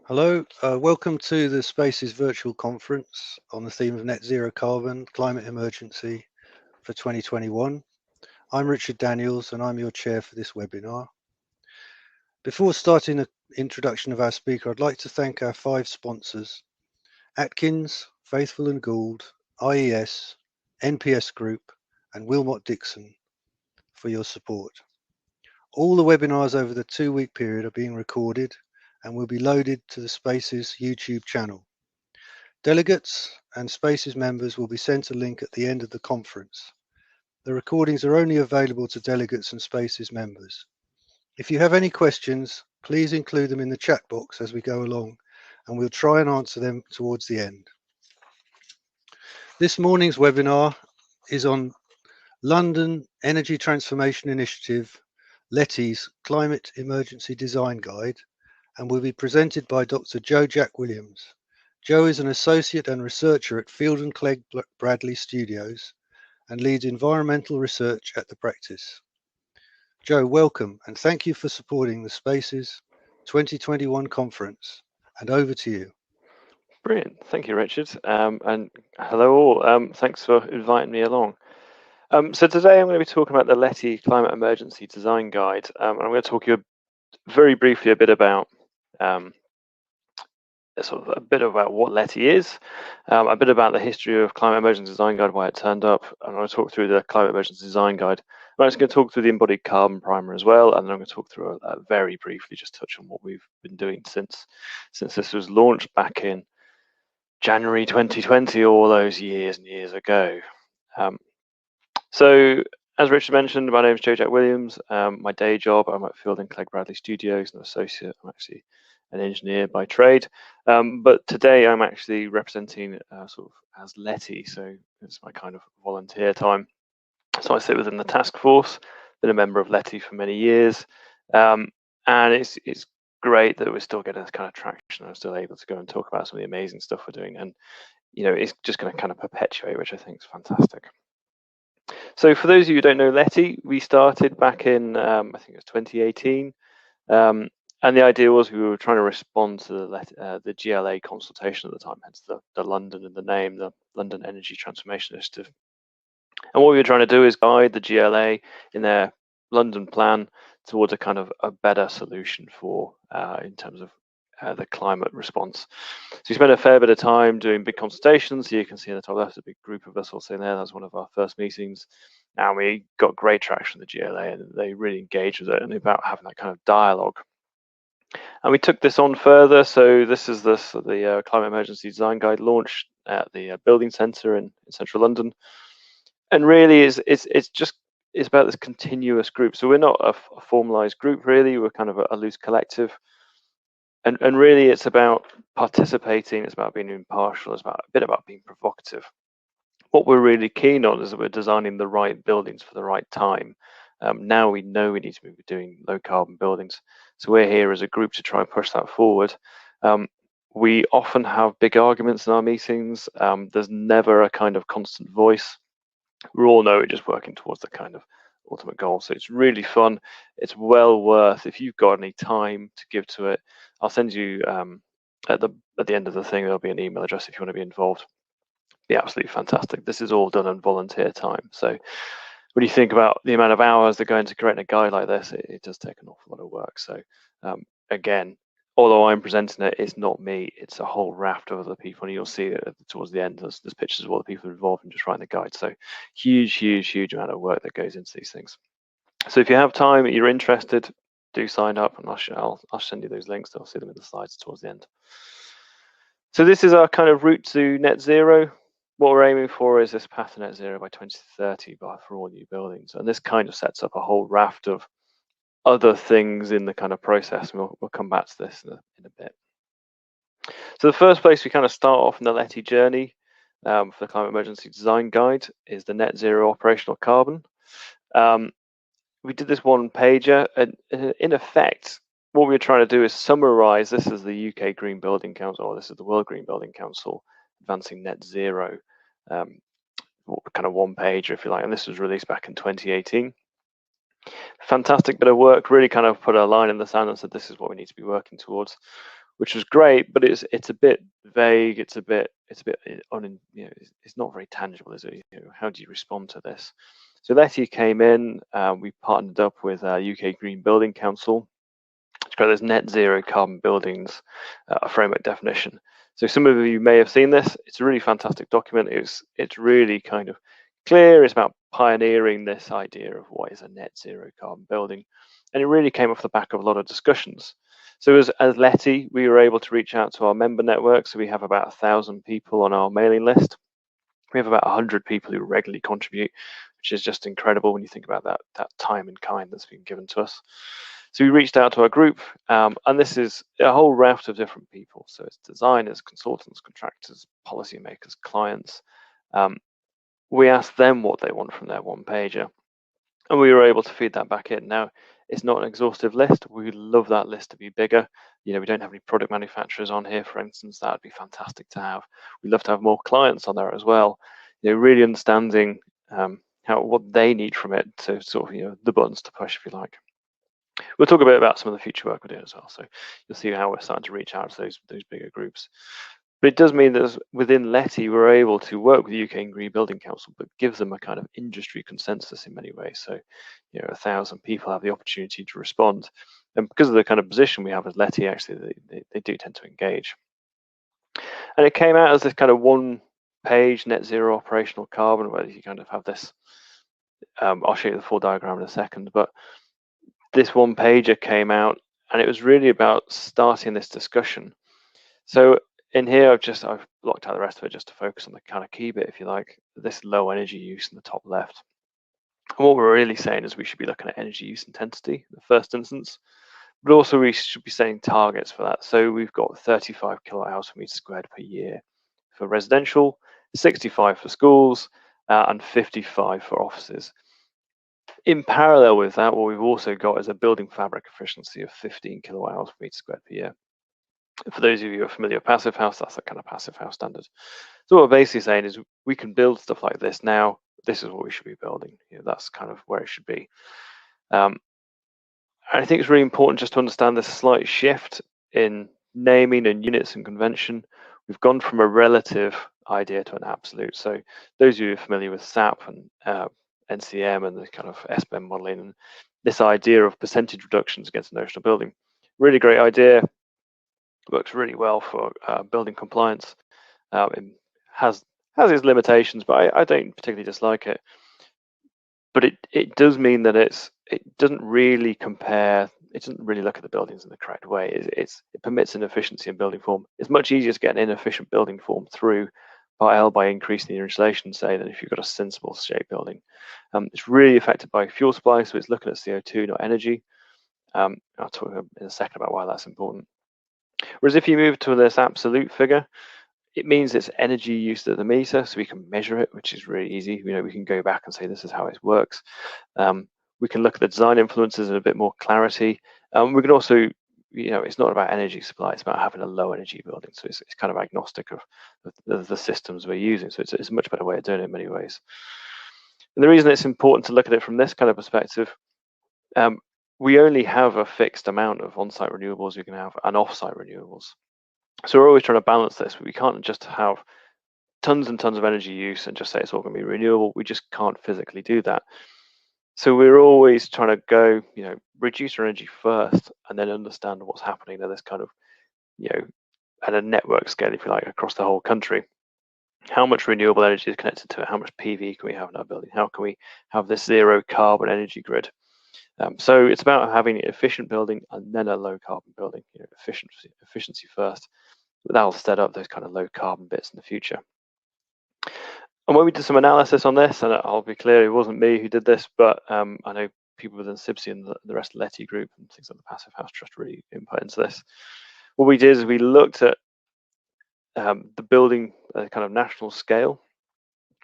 Hello, welcome to the Spaces virtual conference on the theme of net zero carbon, climate emergency for 2021. I'm Richard Daniels and I'm your chair for this webinar. Before starting the introduction of our speaker, I'd like to thank our 5 sponsors, Atkins, Faithful and Gould, IES, NPS Group and Wilmot Dixon for your support. All the webinars over the 2-week period are being recorded and will be loaded to the Spaces YouTube channel. Delegates and Spaces members will be sent a link at the end of the conference. The recordings are only available to delegates and Spaces members. If you have any questions, please include them in the chat box as we go along, and we'll try and answer them towards the end. This morning's webinar is on London Energy Transformation Initiative, LETI's Climate Emergency Design Guide, and will be presented by Dr. Joe Jack Williams. Joe is an associate and researcher at Feilden Clegg Bradley Studios and leads environmental research at the practice. Joe, welcome and thank you for supporting the Spaces 2021 conference, and over to you. Brilliant, thank you, Richard, and hello all. Thanks for inviting me along. So today I'm going to be talking about the LETI Climate Emergency Design Guide, and I'm going to talk to you very briefly a bit about what LETI is, a bit about the history of Climate Emergency Design Guide, why it turned up, and I'm going to talk through the Climate Emergency Design Guide. I'm just going to talk through the Embodied Carbon Primer as well, and then I'm going to talk through very briefly, just touch on what we've been doing since this was launched back in January 2020, all those years and years ago. So, as Richard mentioned, my name is Joe Jack Williams. My day job, I'm at Feilden Clegg Bradley Studios, an associate. I'm actually an engineer by trade, but today I'm actually representing sort of as LETI, so it's my kind of volunteer time. So I sit within the task force, been a member of LETI for many years, and it's great that we're still getting this kind of traction. I'm still able to go and talk about some of the amazing stuff we're doing, and it's just going to kind of perpetuate, which I think is fantastic. So for those of you who don't know LETI, we started back in I think it was 2018, and the idea was we were trying to respond to the GLA consultation at the time, hence the London in the name, the London Energy Transformation Initiative. And what we were trying to do is guide the GLA in their London plan towards a kind of a better solution for in terms of the climate response. So we spent a fair bit of time doing big consultations. You can see in the top left a big group of us all sitting there. That was one of our first meetings, and we got great traction with the GLA, and they really engaged with it and about having that kind of dialogue. And we took this on further. So this is the Climate Emergency Design Guide launched at the Building Centre in central London, and really it's about this continuous group. So we're not a formalized group really. We're kind of a loose collective. And really, it's about participating. It's about being impartial. It's about a bit about being provocative. What we're really keen on is that we're designing the right buildings for the right time. Now we know we need to be doing low carbon buildings, so we're here as a group to try and push that forward. We often have big arguments in our meetings. There's never a kind of constant voice. We all know we're just working towards the kind of ultimate goal. So it's really fun. It's well worth, if you've got any time to give to it. I'll send you at the end of the thing, there'll be an email address if you want to be involved. Be absolutely fantastic. This is all done on volunteer time. So when you think about the amount of hours that go into creating a guide like this, it does take an awful lot of work. So again, although I'm presenting it, it's not me, it's a whole raft of other people, and you'll see it towards the end, there's pictures of all the people involved in just writing the guide. So huge amount of work that goes into these things. So if you have time, you're interested, do sign up, and I'll send you those links. I'll see them in the slides towards the end. So this is our kind of route to net zero. What we're aiming for is this path to net zero by 2030 for all new buildings, and this kind of sets up a whole raft of other things in the kind of process, and we'll come back to this in a bit. So the first place we kind of start off in the LETI journey for the Climate Emergency Design Guide is the net zero operational carbon. We did this one pager, and in effect, what we were trying to do is summarize. This is the UK Green Building Council, or this is the World Green Building Council advancing net zero, kind of one pager, if you like, and this was released back in 2018. Fantastic bit of work, really kind of put a line in the sand and said this is what we need to be working towards. which was great, but it's a bit vague. It's not very tangible, is it? How do you respond to this? So LETI came in. We partnered up with UK Green Building Council to create this net zero carbon buildings framework definition. So some of you may have seen this. It's a really fantastic document. It's really kind of clear. It's about pioneering this idea of what is a net zero carbon building, and it really came off the back of a lot of discussions. So as LETI, we were able to reach out to our member network. So we have about 1,000 people on our mailing list. We have about 100 people who regularly contribute, which is just incredible when you think about that time and kind that's been given to us. So we reached out to our group, and this is a whole raft of different people. So it's designers, consultants, contractors, policymakers, clients. We asked them what they want from their one-pager, and we were able to feed that back in. Now, it's not an exhaustive list. We'd love that list to be bigger. We don't have any product manufacturers on here, for instance. That would be fantastic to have. We'd love to have more clients on there as well. Really understanding what they need from it to sort of the buttons to push, if you like. We'll talk a bit about some of the future work we're doing as well. So you'll see how we're starting to reach out to those bigger groups. But it does mean that within LETI, we're able to work with the UK Green Building Council, but give them a kind of industry consensus in many ways. So, 1,000 people have the opportunity to respond. And because of the kind of position we have as LETI, actually, they do tend to engage. And it came out as this kind of one-page net zero operational carbon, where you kind of have this. I'll show you the full diagram in a second, but this one-pager came out, and it was really about starting this discussion. So in here, I've blocked out the rest of it just to focus on the kind of key bit, if you like, this low energy use in the top left. And what we're really saying is we should be looking at energy use intensity in the first instance, but also we should be setting targets for that. So we've got 35 kilowatt hours per meter squared per year for residential, 65 for schools, and 55 for offices. In parallel with that, what we've also got is a building fabric efficiency of 15 kilowatt hours per meter squared per year. For those of you who are familiar with Passive House, that's the kind of Passive House standard. So what we're basically saying is we can build stuff like this now. This is what we should be building. That's kind of where it should be. I think it's really important just to understand this slight shift in naming and units and convention. We've gone from a relative idea to an absolute. So those of you who are familiar with SAP and NCM and the kind of SBEM modeling and this idea of percentage reductions against a notional building, really great idea. Works really well for building compliance. It has its limitations, but I don't particularly dislike it. But it does mean that it doesn't really compare. It doesn't really look at the buildings in the correct way. It permits inefficiency in building form. It's much easier to get an inefficient building form through by increasing the insulation, say, than if you've got a sensible shaped building. It's really affected by fuel supply, so it's looking at CO2, not energy. I'll talk in a second about why that's important. Whereas if you move to this absolute figure, it means it's energy used at the meter, so we can measure it, which is really easy. We can go back and say this is how it works. We can look at the design influences in a bit more clarity. We can also, it's not about energy supply; it's about having a low energy building. So it's kind of agnostic of the systems we're using. So it's a much better way of doing it in many ways. And the reason it's important to look at it from this kind of perspective. We only have a fixed amount of on-site renewables we can have and off-site renewables. So we're always trying to balance this. We can't just have tons and tons of energy use and just say it's all going to be renewable. We just can't physically do that. So we're always trying to go, reduce our energy first and then understand what's happening at this kind of, at a network scale, if you like, across the whole country. How much renewable energy is connected to it? How much PV can we have in our building? How can we have this zero carbon energy grid? So it's about having an efficient building and then a low carbon building, efficiency first, but that'll set up those kind of low carbon bits in the future. And when we did some analysis on this, and I'll be clear, it wasn't me who did this, but I know people within CIBSE and the rest of LETI group and things like the Passive House Trust really input into this. What we did is we looked at the building at a kind of national scale.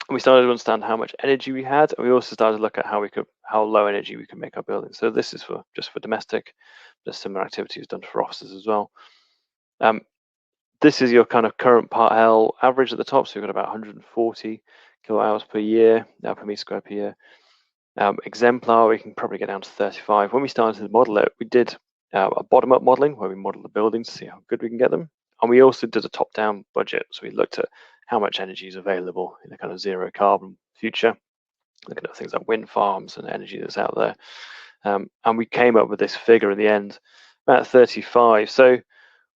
And we started to understand how much energy we had, and we also started to look at how low energy we could make our buildings. So this is just for domestic. There's similar activities done for offices as well. This is your kind of current Part L average at the top. So you've got about 140 kilowatt hours per year, per meter square per year. Exemplar, we can probably get down to 35. When we started to model it, we did a bottom-up modeling where we model the buildings to see how good we can get them. And we also did a top-down budget. So we looked at how much energy is available in a kind of zero carbon future, looking at things like wind farms and energy that's out there. And we came up with this figure in the end, about 35. So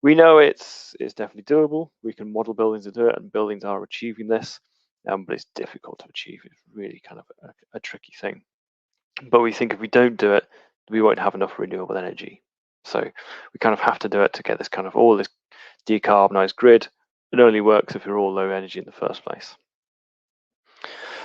we know it's definitely doable. We can model buildings to do it, and buildings are achieving this, but it's difficult to achieve. It's really kind of a tricky thing. But we think if we don't do it, we won't have enough renewable energy. So we kind of have to do it to get this kind of all this decarbonized grid. It only works if you're all low energy in the first place.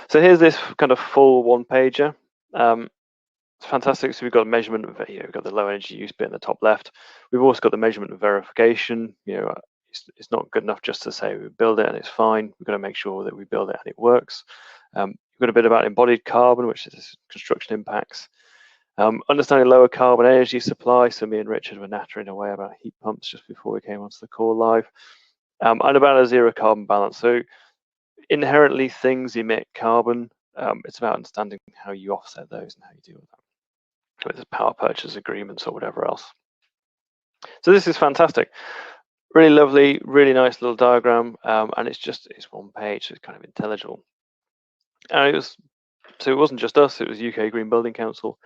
So here's this kind of full one-pager. It's fantastic. So we've got a measurement of, we've got the low energy use bit in the top left. We've also got the measurement of verification. It's not good enough just to say we build it and it's fine. We've got to make sure that we build it and it works. We've got a bit about embodied carbon, which is construction impacts. Understanding lower carbon energy supply. So me and Richard were nattering away about heat pumps just before we came onto the call live. And about a zero carbon balance. So inherently things emit carbon. It's about understanding how you offset those and how you deal with that, whether it's power purchase agreements or whatever else. So this is fantastic. Really lovely, really nice little diagram. And it's one page, so it's kind of intelligible. And it wasn't just us, it was UK Green Building Council.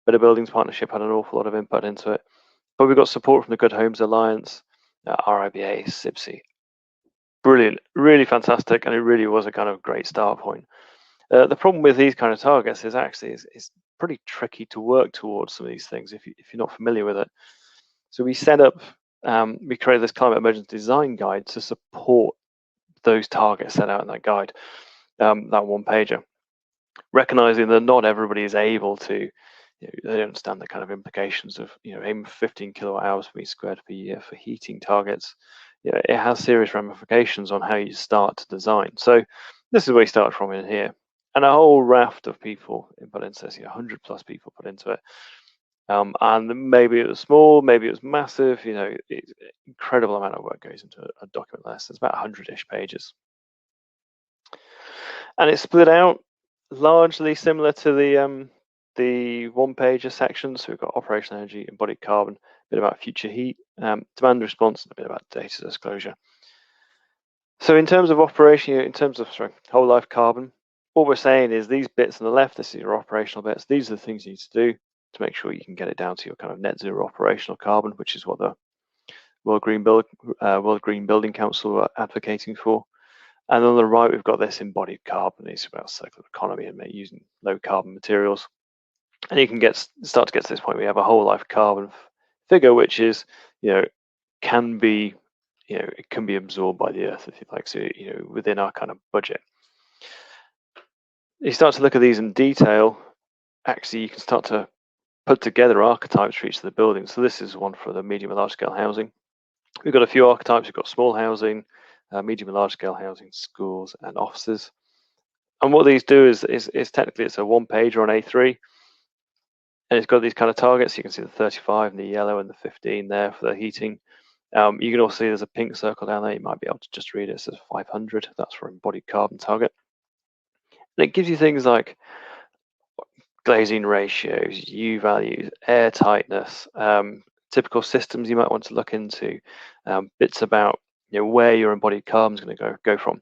Better Buildings Partnership had an awful lot of input into it. But we got support from the Good Homes Alliance, RIBA, CIBSE. Brilliant, really fantastic, and it really was a kind of great start point. The problem with these kind of targets is actually it's pretty tricky to work towards some of these things if you're not familiar with it. So we set up, we created this climate emergency design guide to support those targets set out in that guide, that one pager, recognizing that not everybody is able to, they understand the kind of implications of, aim 15 kilowatt hours per meter squared per year for heating targets. It has serious ramifications on how you start to design. So this is where we start from in here. And a whole raft of people put into this, 100 plus people put into it. And maybe it was small, maybe it was massive, it's an incredible amount of work goes into a document like this. It's about 100-ish pages. And it's split out largely similar to the one-pager section. So we've got operational energy, embodied carbon, a bit about future heat, demand response, and a bit about data disclosure. So in terms of operation, in terms of whole life carbon, what we're saying is these bits on the left, this is your operational bits. These are the things you need to do to make sure you can get it down to your kind of net zero operational carbon, which is what the World Green Building Council are advocating for. And on the right, we've got this embodied carbon. It's about circular economy and using low carbon materials. And you can start to get to this point where you have a whole life carbon figure, which is, can be, it can be absorbed by the earth, if you like, so, within our kind of budget. You start to look at these in detail, actually you can start to put together archetypes for each of the buildings. So this is one for the medium and large scale housing. We've got a few archetypes. We've got small housing, medium and large scale housing, schools and offices. And what these do is technically it's a one page or an A3. And it's got these kind of targets. You can see the 35 in the yellow and the 15 there for the heating. You can also see there's a pink circle down there. You might be able to just read it. It says 500. That's for embodied carbon target. And it gives you things like glazing ratios, U values, air tightness, typical systems you might want to look into, bits about where your embodied carbon is going to go from.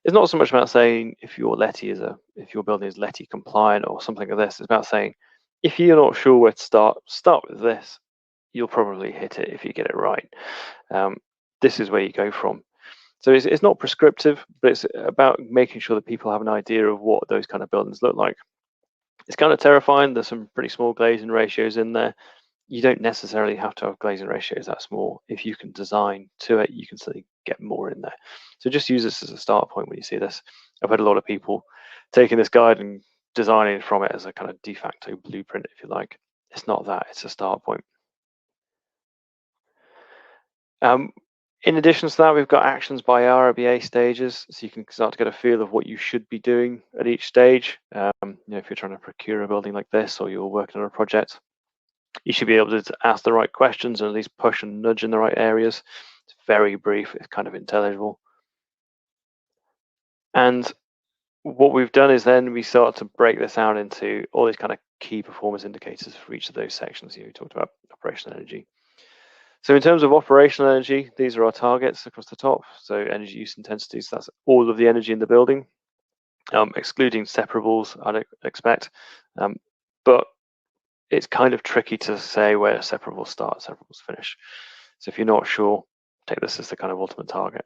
It's not so much about saying if your building is LETI compliant or something like this. It's about saying if you're not sure where to start with this, you'll probably hit it if you get it right. This is where you go from. So it's not prescriptive, but it's about making sure that people have an idea of what those kind of buildings look like. It's kind of terrifying. There's some pretty small glazing ratios in there. You don't necessarily have to have glazing ratios that small. If you can design to it, you can certainly get more in there. So just use this as a start point when you see this. I've had a lot of people taking this guide and designing from it as a kind of de facto blueprint, if you like. It's not that, it's a start point. In addition to that, we've got actions by RIBA stages, so you can start to get a feel of what you should be doing at each stage. If you're trying to procure a building like this or you're working on a project, you should be able to ask the right questions and at least push and nudge in the right areas. It's very brief, it's kind of intelligible. And what we've done is then we start to break this out into all these kind of key performance indicators for each of those sections. We talked about operational energy, So in terms of operational energy, these are our targets across the top. So energy use intensities, that's all of the energy in the building, excluding separables, I'd expect. But it's kind of tricky to say where separables start, separables finish. So if you're not sure, take this as the kind of ultimate target.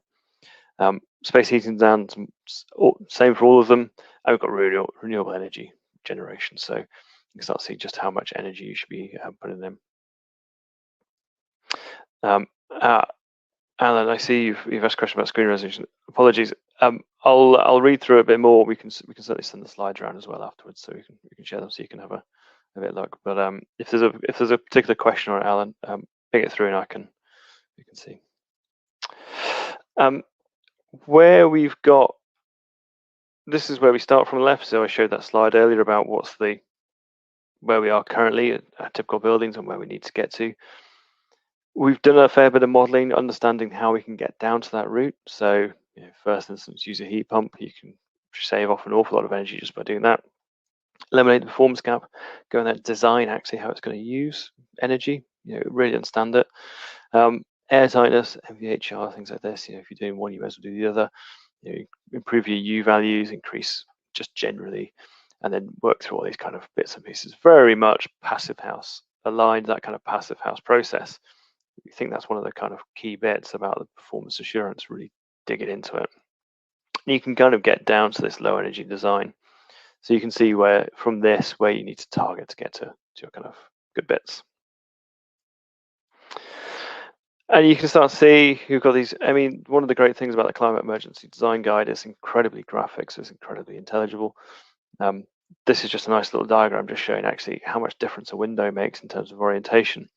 Space heating down, same for all of them. And we've got renewable energy generation. So you can start to see just how much energy you should be putting in. Alan, I see you've asked a question about screen resolution. Apologies. I'll read through it a bit more. We can certainly send the slides around as well afterwards, so we can share them so you can have a bit of look. But if there's a particular question on it, Alan, ping it through and we can see. Where we've got, this is where we start from the left. So I showed that slide earlier about where we are currently at typical buildings and where we need to get to. We've done a fair bit of modeling, understanding how we can get down to that route. So, first instance, use a heat pump. You can save off an awful lot of energy just by doing that. Eliminate the performance gap. Go in there, design actually how it's going to use energy. Really understand it. Air tightness, MVHR, things like this. If you're doing one, you might as well do the other. Improve your U values, increase just generally, and then work through all these kind of bits and pieces. Very much passive house aligned, that kind of passive house process. We think that's one of the kind of key bits about the performance assurance, really digging into it. And you can kind of get down to this low energy design. So you can see where you need to target to get to your kind of good bits. And you can start to see you've got these. I mean, one of the great things about the Climate Emergency Design Guide is incredibly graphic, so it's incredibly intelligible. This is just a nice little diagram just showing actually how much difference a window makes in terms of orientation.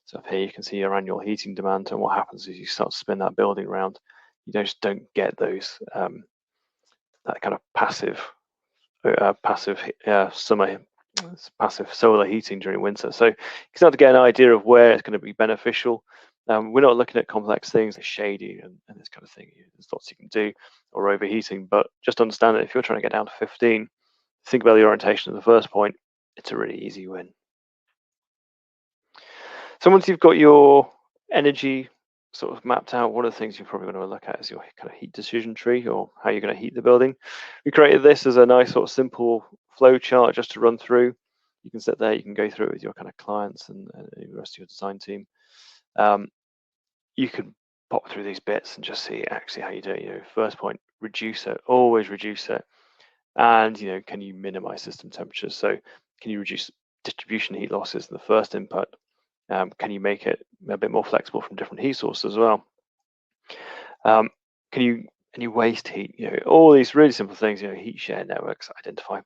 So up here you can see your annual heating demand, and what happens is you start to spin that building around. You just don't get those that kind of passive solar heating during winter. So you can start to get an idea of where it's going to be beneficial. We're not looking at complex things like shady and this kind of thing. There's lots you can do, or overheating, but just understand that if you're trying to get down to 15, think about the orientation at the first point. It's a really easy win. So once you've got your energy sort of mapped out, one of the things you're probably going to look at is your kind of heat decision tree, or how you're going to heat the building. We created this as a nice sort of simple flow chart just to run through. You can sit there, you can go through it with your kind of clients and the rest of your design team. You can pop through these bits and just see actually how you do it. First point, reduce it, always reduce it. And can you minimize system temperatures? So can you reduce distribution heat losses in the first input? Can you make it a bit more flexible from different heat sources as well? Can you waste heat? All these really simple things. Heat share networks, identify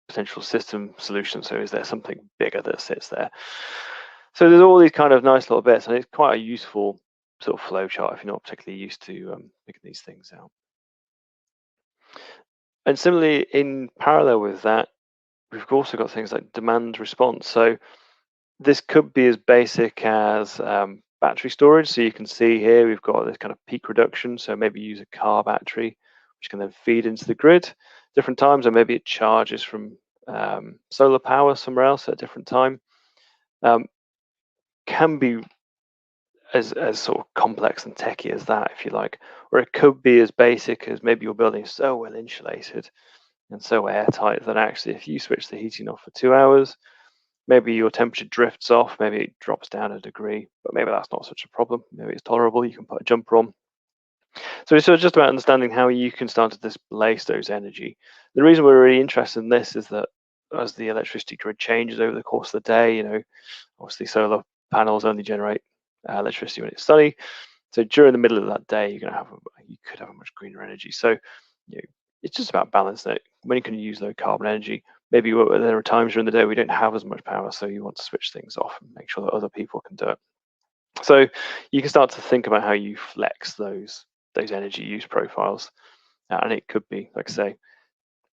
potential system solutions. So is there something bigger that sits there? So there's all these kind of nice little bits, and it's quite a useful sort of flow chart if you're not particularly used to picking these things out. And similarly, in parallel with that, we've also got things like demand response. So this could be as basic as battery storage. So you can see here we've got this kind of peak reduction. So maybe use a car battery, which can then feed into the grid different times, or maybe it charges from solar power somewhere else at a different time. Can be as sort of complex and techy as that, if you like, or it could be as basic as maybe your building is so well insulated and so airtight that actually if you switch the heating off for 2 hours, maybe your temperature drifts off, maybe it drops down a degree, but maybe that's not such a problem. Maybe it's tolerable. You can put a jumper on. So it's just about understanding how you can start to displace those energy. The reason we're really interested in this is that as the electricity grid changes over the course of the day, obviously solar panels only generate electricity when it's sunny. So during the middle of that day, you could have a much greener energy. So it's just about balancing it. When you can use low carbon energy, maybe there are times during the day we don't have as much power, so you want to switch things off and make sure that other people can do it. So you can start to think about how you flex those energy use profiles, and it could be, like I say,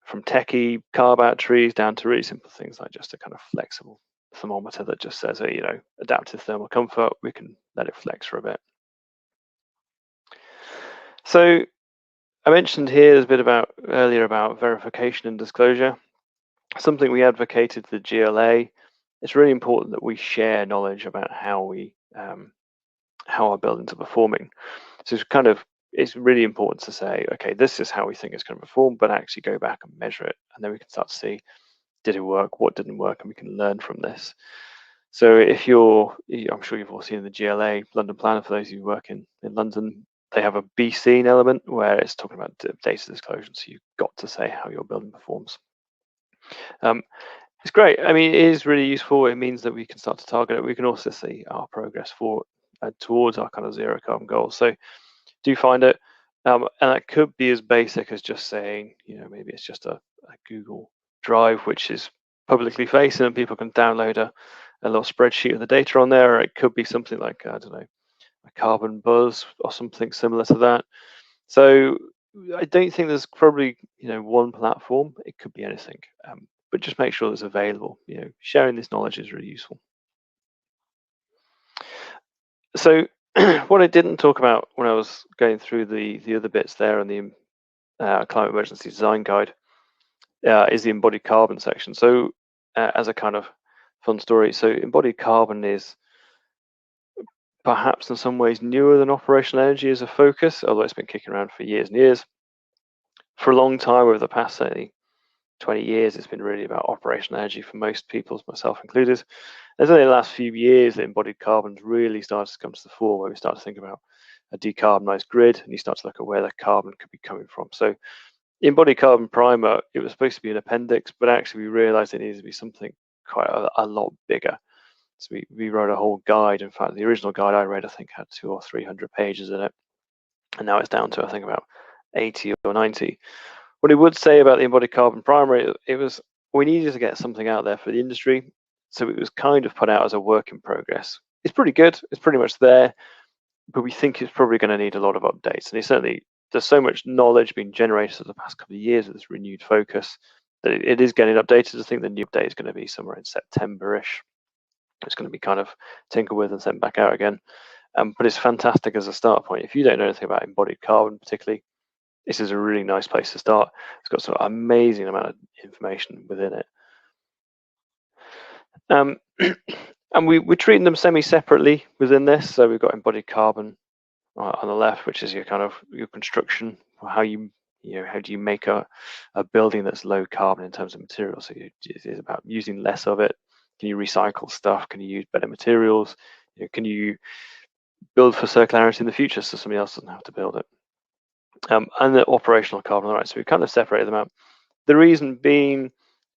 from techie car batteries down to really simple things like just a kind of flexible thermometer that just says, adaptive thermal comfort. We can let it flex for a bit. So I mentioned here there's a bit earlier about verification and disclosure. Something we advocated to the GLA. It's really important that we share knowledge about how we how our buildings are performing. So it's really important to say, okay, this is how we think it's going to perform, but actually go back and measure it, and then we can start to see, did it work, what didn't work, and we can learn from this. So if I'm sure you've all seen in the GLA, London Planner, for those who work in London, they have a be seen element where it's talking about data disclosure, so you've got to say how your building performs. It's great. I mean, it is really useful. It means that we can start to target it. We can also see our progress towards our kind of zero carbon goals. So do find it. And that could be as basic as just saying, maybe it's just a Google Drive, which is publicly facing and people can download a little spreadsheet of the data on there. Or it could be something like, I don't know, a Carbon Buzz or something similar to that. So I don't think there's probably, one platform. It could be anything. But just make sure it's available. Sharing this knowledge is really useful. So what I didn't talk about when I was going through the other bits there on the Climate Emergency Design Guide is the embodied carbon section. So as a kind of fun story, so embodied carbon is perhaps in some ways newer than operational energy as a focus, although it's been kicking around for years and years. For a long time, over the past, say, 20 years, it's been really about operational energy for most people, myself included. It's only the last few years that embodied carbon's really started to come to the fore, where we start to think about a decarbonised grid, and you start to look at where the carbon could be coming from. So the embodied carbon primer, it was supposed to be an appendix, but actually we realised it needed to be something quite a lot bigger. So we wrote a whole guide. In fact, the original guide I read, I think, had 200 or 300 pages in it, and now it's down to, I think, about 80 or 90. What it would say about the embodied carbon primer, it was, we needed to get something out there for the industry, so it was kind of put out as a work in progress. It's pretty good, it's pretty much there, but we think it's probably going to need a lot of updates. And there's so much knowledge being generated over the past couple of years with this renewed focus that it is getting updated. I think the new update is going to be somewhere in September-ish. It's going to be kind of tinkered with and sent back out again. But it's fantastic as a start point. If you don't know anything about embodied carbon particularly, this is a really nice place to start. It's got sort of amazing amount of information within it. And we're treating them semi-separately within this. So we've got embodied carbon on the left, which is your kind of your construction, how do you make a building that's low carbon in terms of materials. So it's about using less of it. Can you recycle stuff? Can you use better materials? Can you build for circularity in the future so somebody else doesn't have to build it? And the operational carbon, all right, so we kind of separated them out. The reason being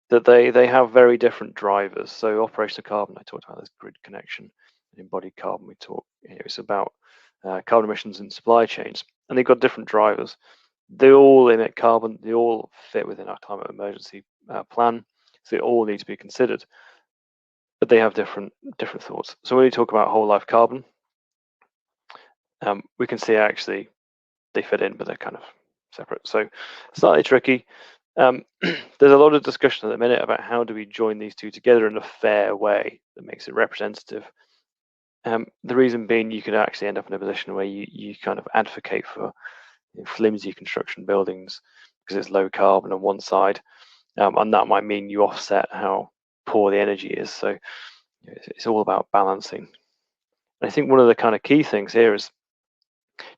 that they have very different drivers. So operational carbon, I talked about this grid connection. And embodied carbon, we talk, it's about carbon emissions in supply chains, and they've got different drivers. They all emit carbon, they all fit within our climate emergency plan, so they all need to be considered, but they have different thoughts. So when we talk about whole life carbon, we can see actually they fit in, but they're kind of separate. So slightly tricky. There's a lot of discussion at the minute about how do we join these two together in a fair way that makes it representative. The reason being, you could actually end up in a position where you kind of advocate for flimsy construction buildings because it's low carbon on one side, and that might mean you offset how poor the energy is. So it's all about balancing. And I think one of the kind of key things here is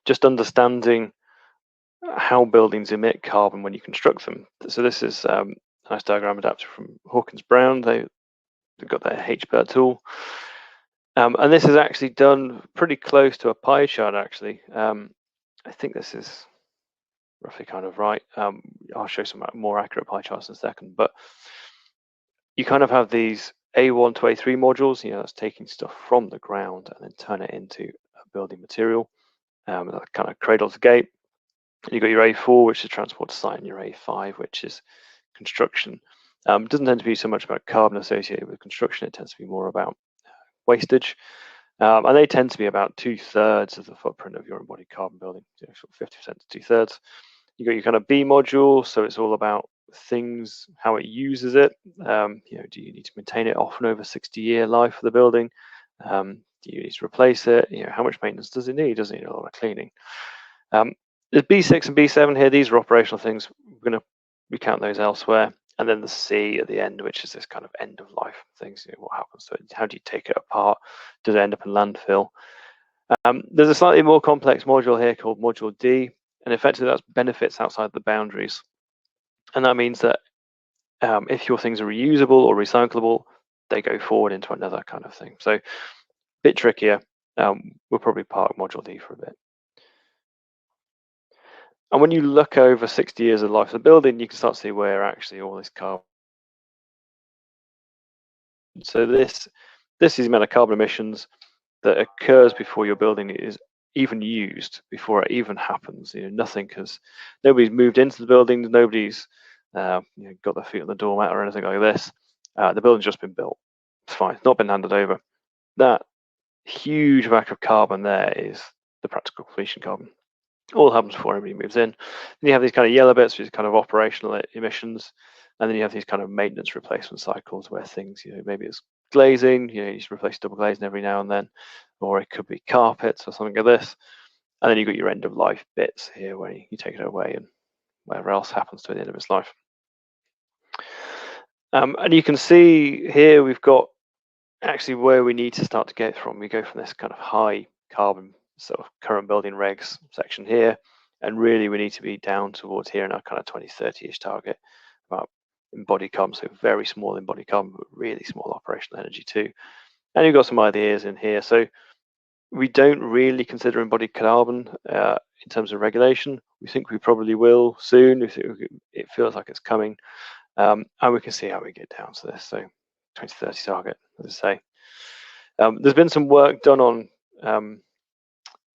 just understanding how buildings emit carbon when you construct them. So this is a nice diagram adapted from Hawkins Brown. They've got their HBIR tool. And this is actually done pretty close to a pie chart, actually. I think this is roughly kind of right. I'll show some more accurate pie charts in a second. But you kind of have these A1 to A3 modules, that's taking stuff from the ground and then turn it into a building material, that kind of cradle to gate. You've got your A4, which is transport to site, and your A5, which is construction. It doesn't tend to be so much about carbon associated with construction. It tends to be more about wastage. And they tend to be about 2/3 of the footprint of your embodied carbon building, sort of 50% to 2/3. You've got your kind of B module, so it's all about things, how it uses it. Do you need to maintain it often over 60-year life of the building? Do you need to replace it? How much maintenance does it need? Does it need a lot of cleaning? There's B6 and B7 here. These are operational things. We're going to recount those elsewhere. And then the C at the end, which is this kind of end of life things. What happens to it? How do you take it apart? Does it end up in landfill? There's a slightly more complex module here called Module D, and effectively that's benefits outside the boundaries. And that means that if your things are reusable or recyclable, they go forward into another kind of thing. So a bit trickier. We'll probably park Module D for a bit. And when you look over 60 years of life of the building, you can start to see where actually all this carbon. So this is the amount of carbon emissions that occurs before your building is even used, before it even happens. Nobody's moved into the building, nobody's got their feet on the doormat or anything like this. The building's just been built. It's fine. It's not been handed over. That huge whack of carbon there is the practical completion carbon. All happens before anybody moves in. Then you have these kind of yellow bits, which is kind of operational emissions, and then you have these kind of maintenance replacement cycles where things, maybe it's glazing, you just replace double glazing every now and then, or it could be carpets or something like this. And then you've got your end of life bits here where you take it away and whatever else happens to it at the end of its life. And you can see here we've got actually where we need to start to get from. We go from this kind of high carbon sort of current building regs section here, and really we need to be down towards here in our kind of 2030-ish target about embodied carbon, so very small embodied carbon, but really small operational energy too. And you've got some ideas in here. So we don't really consider embodied carbon in terms of regulation. We think we probably will soon. It feels like it's coming. And we can see how we get down to this. So 2030 target, as I say. There's been some work done on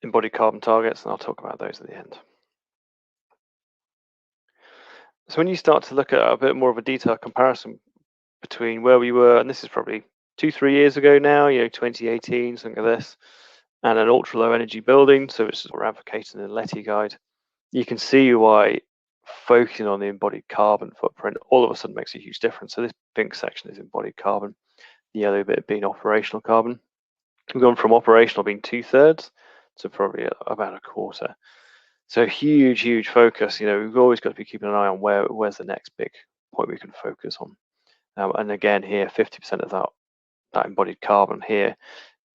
embodied carbon targets, and I'll talk about those at the end. So when you start to look at a bit more of a detailed comparison between where we were, and this is probably 2-3 years ago now, 2018, something like this, and an ultra low energy building, so it's what we're advocating in the LETI guide, you can see why focusing on the embodied carbon footprint all of a sudden makes a huge difference. So this pink section is embodied carbon, the yellow bit being operational carbon. We've gone from operational being 2/3 to probably about a quarter. So huge focus. We've always got to be keeping an eye on where's the next big point we can focus on. And again, here 50% of that embodied carbon here,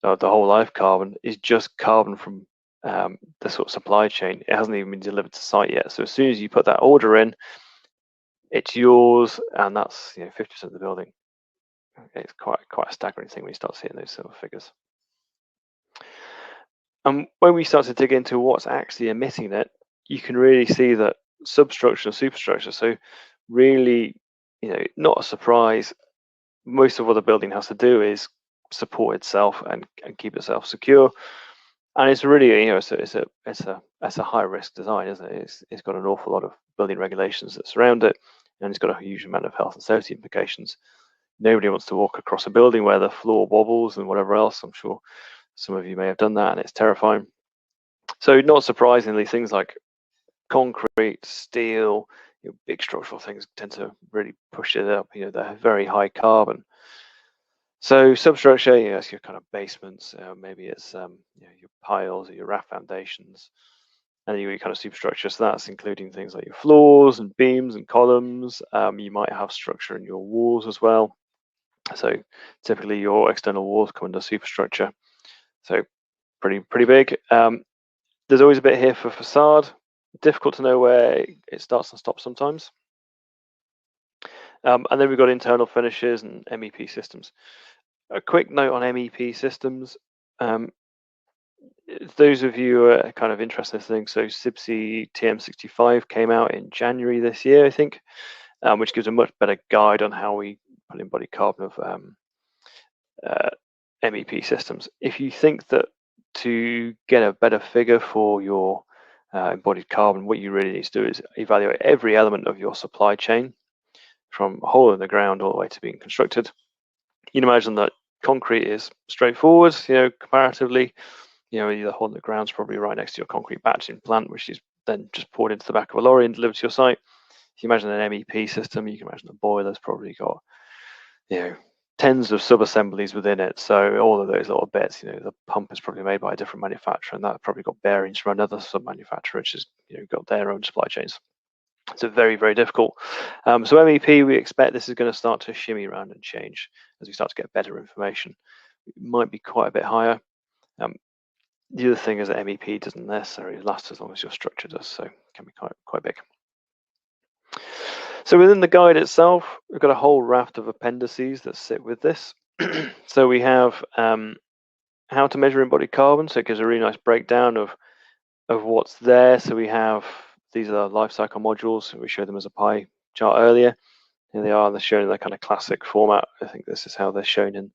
the whole life carbon, is just carbon from the sort of supply chain. It hasn't even been delivered to site yet. So as soon as you put that order in, it's yours, and that's 50% of the building. It's quite a staggering thing when you start seeing those sort of figures. And when we start to dig into what's actually emitting it, you can really see that substructure and superstructure. So really, not a surprise. Most of what the building has to do is support itself and keep itself secure. And it's really, it's a high risk design, isn't it? It's got an awful lot of building regulations that surround it, and it's got a huge amount of health and safety implications. Nobody wants to walk across a building where the floor wobbles and whatever else. I'm sure some of you may have done that, and it's terrifying. So not surprisingly, things like concrete, steel, big structural things tend to really push it up. They're very high carbon. So substructure, it's your kind of basements. Maybe it's your piles or your raft foundations, and your kind of superstructure. So that's including things like your floors and beams and columns. You might have structure in your walls as well. So typically your external walls come under superstructure. So pretty big. There's always a bit here for facade. Difficult to know where it starts and stops sometimes. And then we've got internal finishes and MEP systems. A quick note on MEP systems. Those of you who are kind of interested in things, so CIBSE TM65 came out in January this year, I think, which gives a much better guide on how we put embodied carbon of MEP systems. If you think that to get a better figure for your embodied carbon, what you really need to do is evaluate every element of your supply chain, from a hole in the ground all the way to being constructed. You can imagine that concrete is straightforward, comparatively. The hole in the ground is probably right next to your concrete batching plant, which is then just poured into the back of a lorry and delivered to your site. If you imagine an MEP system, you can imagine the boiler's probably got, tens of sub-assemblies within it. So all of those little bits, the pump is probably made by a different manufacturer, and that probably got bearings from another sub-manufacturer, which has got their own supply chains. So very, very difficult. So MEP, we expect this is going to start to shimmy around and change as we start to get better information. It might be quite a bit higher. The other thing is that MEP doesn't necessarily last as long as your structure does, so it can be quite big. So within the guide itself, we've got a whole raft of appendices that sit with this. So we have how to measure embodied carbon, so it gives a really nice breakdown of what's there. So we have, these are the Lifecycle modules. We showed them as a pie chart earlier. Here they are. They're shown in their kind of classic format. I think this is how they're shown in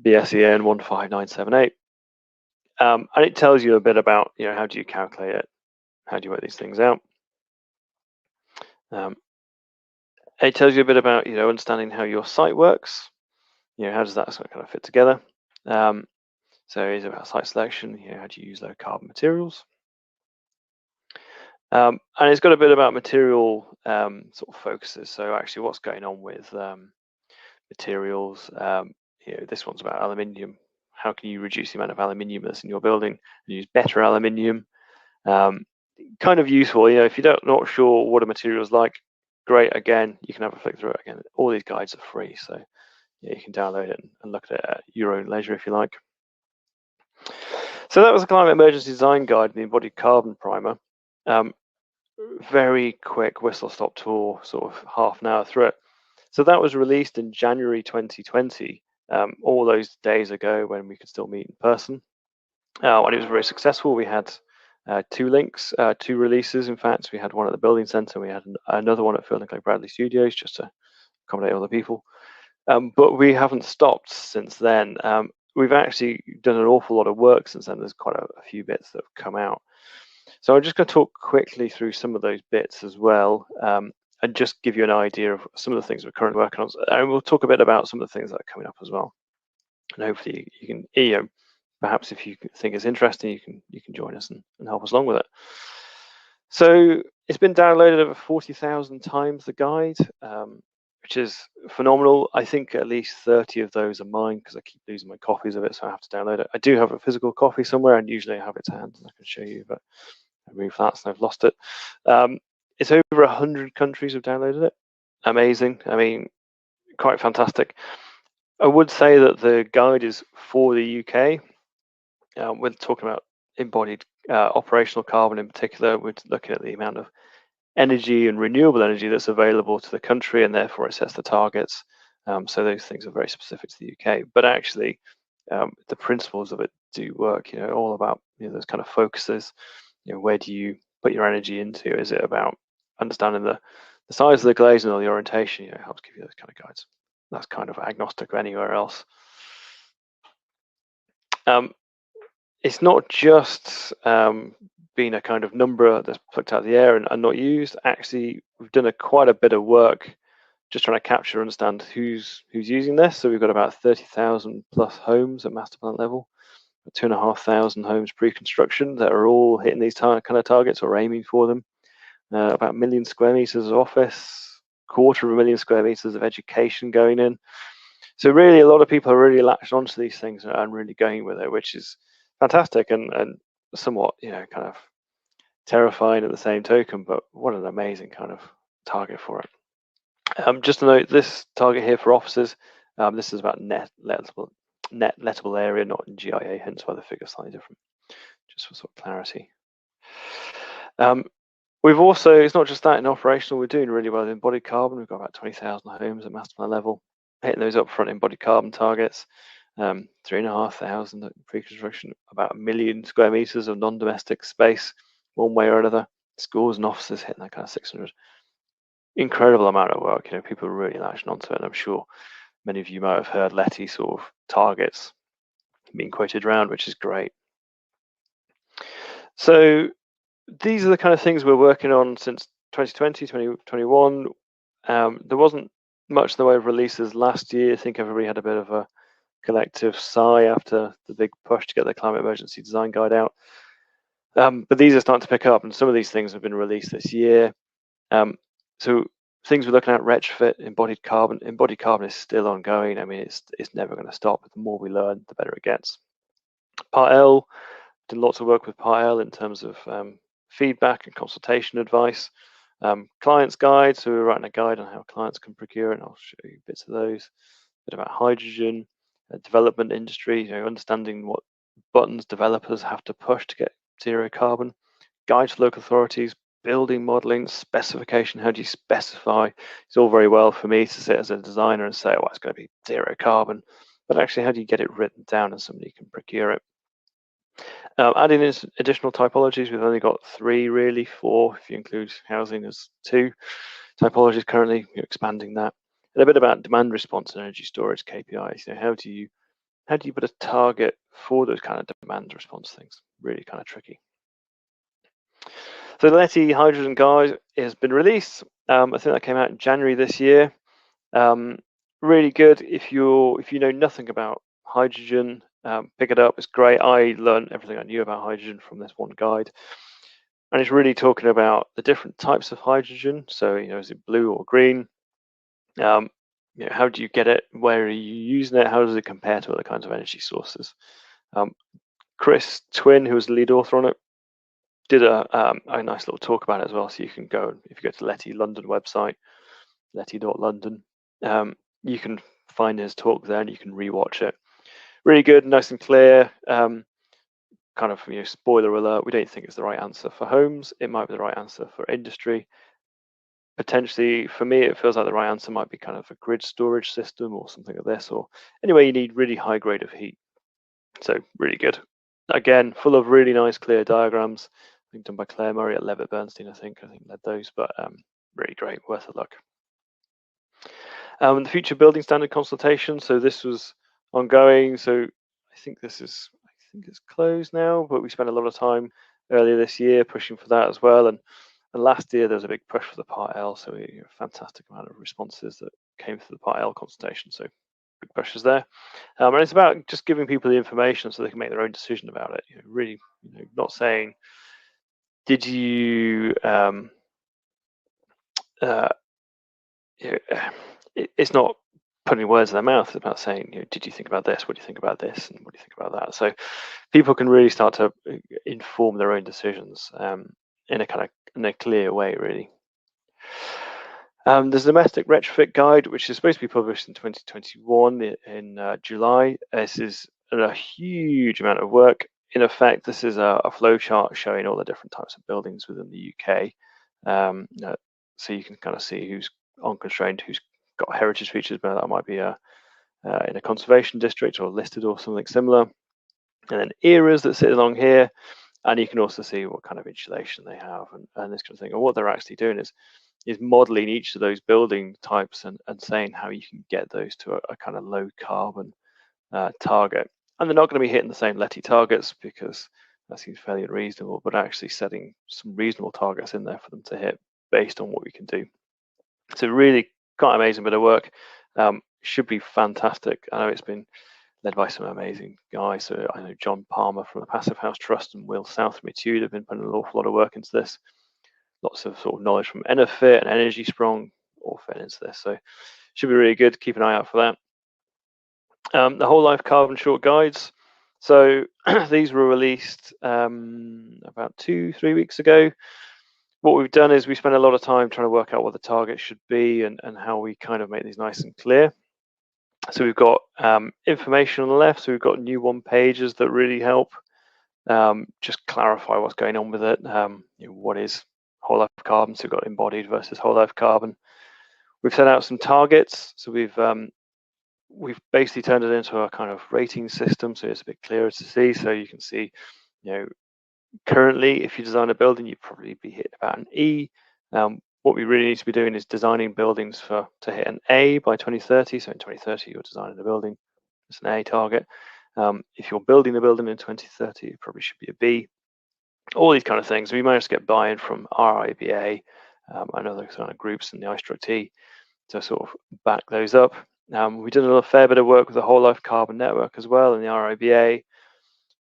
BSEN 15978. And it tells you a bit about, how do you calculate it? How do you work these things out? It tells you a bit about, understanding how your site works. How does that sort of kind of fit together? So it's about site selection. How do you use low carbon materials? And it's got a bit about material sort of focuses. So actually, what's going on with materials? This one's about aluminium. How can you reduce the amount of aluminium that's in your building and use better aluminium? Kind of useful. If you're not sure what a material is like, great. Again, you can have a flick through it. Again, all these guides are free, so you can download it and look at it at your own leisure if you like. So that was the Climate Emergency Design Guide, the Embodied Carbon Primer. Very quick whistle-stop tour, sort of half an hour through it. So that was released in January 2020, all those days ago when we could still meet in person. And it was very successful. We had 2 links, 2 releases. In fact, we had one at the Building Centre. We had another one at Feilden, Clegg, Bradley Studios, just to accommodate other people. But we haven't stopped since then. We've actually done an awful lot of work since then. There's quite a few bits that have come out. So I'm just going to talk quickly through some of those bits as well, and just give you an idea of some of the things we're currently working on. And we'll talk a bit about some of the things that are coming up as well. And hopefully you can, perhaps if you think it's interesting, you can join us and help us along with it. So it's been downloaded over 40,000 times, the guide, which is phenomenal. I think at least 30 of those are mine because I keep losing my copies of it, so I have to download it. I do have a physical copy somewhere, and usually I have it to hand, and I can show you, but I moved that, so I've lost it. It's over 100 countries have downloaded it. Amazing. I mean, quite fantastic. I would say that the guide is for the UK. We're talking about embodied operational carbon in particular. We're looking at the amount of energy and renewable energy that's available to the country, and therefore it sets the targets. So those things are very specific to the UK, but actually the principles of it do work. All about those kind of focuses. Where do you put your energy into? Is it about understanding the size of the glazing or the orientation? It helps give you those kind of guides. That's kind of agnostic of anywhere else. It's not just been a kind of number that's plucked out of the air and not used. Actually, we've done quite a bit of work just trying to capture, understand who's using this. So we've got about 30,000 plus homes at master plan level, 2,500 homes pre-construction that are all hitting these kind of targets or aiming for them. About 1 million square meters of office, 250,000 square meters of education going in. So really, a lot of people are really latched onto these things and really going with it, which is fantastic and somewhat, kind of terrifying at the same token. But what an amazing kind of target for it. Just to note, this target here for offices, this is about net lettable area, not in GIA, hence why the figure's slightly different, just for sort of clarity. We've also, it's not just that in operational, we're doing really well in embodied carbon. We've got about 20,000 homes at master plan level, hitting those upfront embodied carbon targets. 3,500 at pre-construction, about 1 million square meters of non-domestic space, one way or another. Schools and offices hitting that kind of 600. Incredible amount of work. People are really latching onto it, and I'm sure many of you might have heard LETI sort of targets being quoted around, which is great. So these are the kind of things we're working on since 2020, 2021. There wasn't much in the way of releases last year. I think everybody had a bit of a collective sigh after the big push to get the Climate Emergency Design Guide out. But these are starting to pick up, and some of these things have been released this year. So things we're looking at: retrofit, embodied carbon. Embodied carbon is still ongoing. I mean, it's never going to stop. The more we learn, the better it gets. Part L, did lots of work with Part L in terms of feedback and consultation advice. Clients guide, so we're writing a guide on how clients can procure, and I'll show you bits of those. A bit about hydrogen, development industry, understanding what buttons developers have to push to get zero carbon, guides to local authorities, building modeling, specification, how do you specify? It's all very well for me to sit as a designer and say, oh, it's going to be zero carbon, but actually how do you get it written down and somebody can procure it? Adding in additional typologies, we've only got 3 really, 4 if you include housing as 2 typologies currently. We're expanding that. And a bit about demand response and energy storage KPIs. How do you put a target for those kind of demand response things? Really kind of tricky. So the LETI hydrogen guide has been released. I think that came out in January this year. Really good if you know nothing about hydrogen. Pick it up. It's great. I learned everything I knew about hydrogen from this one guide, and it's really talking about the different types of hydrogen. So is it blue or green? How do you get it? Where are you using it? How does it compare to other kinds of energy sources? Chris Twin, who was the lead author on it, did a nice little talk about it as well. So you can go, if you go to LETI London website, leti.london, you can find his talk there and you can rewatch it. Really good, nice and clear. Kind of, spoiler alert, we don't think it's the right answer for homes. It might be the right answer for industry. Potentially, for me, it feels like the right answer might be kind of a grid storage system or something like this, or anyway, you need really high grade of heat. So really good. Again, full of really nice, clear diagrams. I think done by Claire Murray at Levitt Bernstein, I think led those, but really great, worth a look. The future building standard consultation. So this was ongoing. So I think it's closed now, but we spent a lot of time earlier this year pushing for that as well. And last year there was a big push for the Part L, so a fantastic amount of responses that came through the Part L consultation. So big pushes there, and it's about just giving people the information so they can make their own decision about it. Really, not saying, did you? It's not putting words in their mouth. It's about saying, did you think about this? What do you think about this? And what do you think about that? So people can really start to inform their own decisions in a clear way, really. There's a domestic retrofit guide, which is supposed to be published in 2021 in July. This is a huge amount of work. In effect, this is a flow chart showing all the different types of buildings within the UK. So you can kind of see who's unconstrained, who's got heritage features, but that might be in a conservation district or listed or something similar. And then eras that sit along here, and you can also see what kind of insulation they have and this kind of thing. And what they're actually doing is modeling each of those building types and saying how you can get those to a kind of low carbon target. And they're not going to be hitting the same LETI targets because that seems fairly unreasonable, but actually setting some reasonable targets in there for them to hit based on what we can do. It's a really quite amazing bit of work. Should be fantastic. I know it's been led by some amazing guys. So I know John Palmer from the Passive House Trust and Will South from Etude have been putting an awful lot of work into this. Lots of sort of knowledge from Enerfit and Energy Sprong all fed into this. So should be really good. Keep an eye out for that. The whole life carbon short guides. So these were released about 2-3 weeks ago. What we've done is we spent a lot of time trying to work out what the target should be and how we kind of make these nice and clear. So we've got information on the left. So we've got new one pages that really help just clarify what's going on with it. What is whole life carbon? So we've got embodied versus whole life carbon. We've set out some targets. So we've basically turned it into a kind of rating system, so it's a bit clearer to see. So you can see, currently, if you design a building, you'd probably be hit about an E. What we really need to be doing is designing buildings to hit an A by 2030. So in 2030, you're designing a building, it's an A target. If you're building a building in 2030, it probably should be a B. All these kind of things. We managed to get buy-in from RIBA and other kind of groups in the ISTRUCT to sort of back those up. We did a fair bit of work with the Whole Life Carbon Network as well in the RIBA,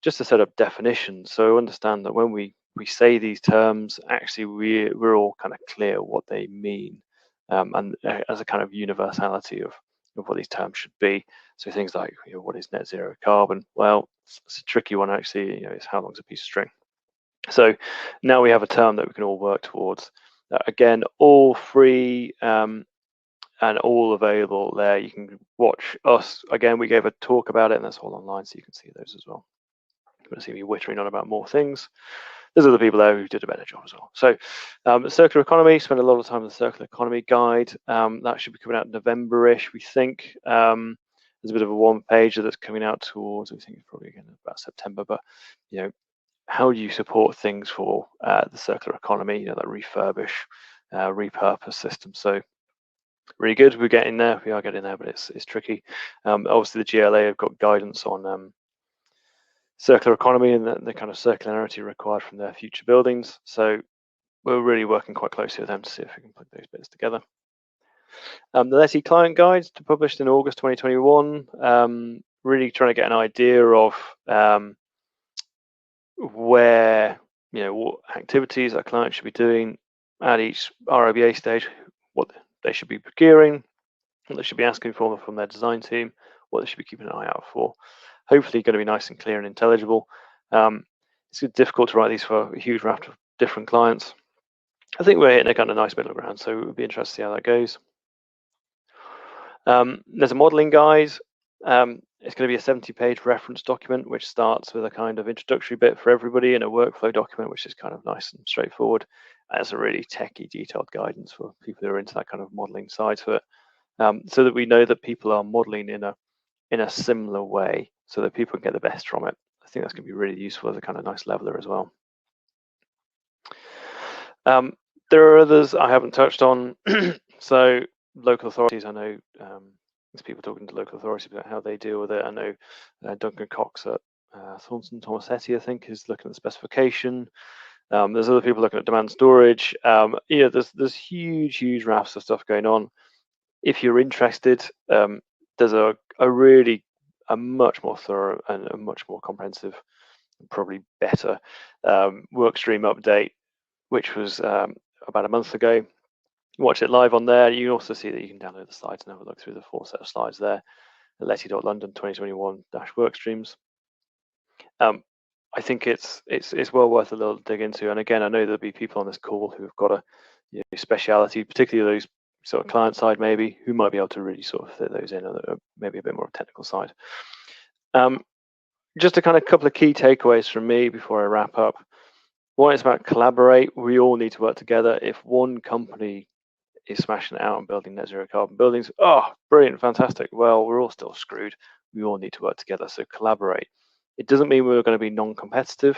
just to set up definitions. So understand that when we say these terms, actually we're all kind of clear what they mean, and as a kind of universality of what these terms should be. So things like, what is net zero carbon? Well, it's a tricky one actually. It's how long's a piece of string. So now we have a term that we can all work towards. Again, all free and all available there. You can watch us. Again, we gave a talk about it, and that's all online, so you can see those as well. You want to see me wittering on about more things. There's other people there who did a better job as well. So circular economy, spent a lot of time on the circular economy guide. That should be coming out in November-ish, we think. There's a bit of a one-pager that's coming out towards, we think it's probably again about September, but you know, how do you support things for the circular economy, you know, that refurbish, repurpose system. So really good, we're getting there, we are getting there, but it's tricky. Obviously the GLA have got guidance on circular economy and the kind of circularity required from their future buildings. So we're really working quite closely with them to see if we can put those bits together. The LETI client guide published in August 2021, really trying to get an idea of where, you know, what activities our clients should be doing at each RIBA stage, what they should be procuring, what they should be asking for from their design team, what they should be keeping an eye out for. Hopefully going to be nice and clear and intelligible. It's difficult to write these for a huge raft of different clients. I think we're hitting a kind of nice middle ground, so it would be interesting to see how that goes. There's a modeling guide. It's going to be a 70-page reference document, which starts with a kind of introductory bit for everybody and a workflow document, which is kind of nice and straightforward. As a really techy, detailed guidance for people who are into that kind of modeling side to it, so that we know that people are modeling in a similar way, so that people can get the best from it. I think that's going to be really useful as a kind of nice leveler as well. There are others I haven't touched on. So local authorities, I know there's people talking to local authorities about how they deal with it. I know Duncan Cox at Thornton Tomasetti, I think, is looking at the specification. There's other people looking at demand storage. Yeah, there's huge rafts of stuff going on. If you're interested, there's a much more thorough and a much more comprehensive, probably better work stream update, which was about a month ago. Watch it live on there. You can also see that you can download the slides and have a look through the 4 set of slides there at leti.london 2021-workstreams. I think it's well worth a little dig into. And again, I know there'll be people on this call who've got a speciality, particularly those sort of client side maybe, who might be able to really sort of fit those in, or maybe a bit more technical side. Just a kind of couple of key takeaways from me before I wrap up. One is about collaborate. We all need to work together. If one company is smashing it out and building net zero carbon buildings, oh, brilliant, fantastic. Well, we're all still screwed. We all need to work together, so collaborate. It doesn't mean we're going to be non-competitive,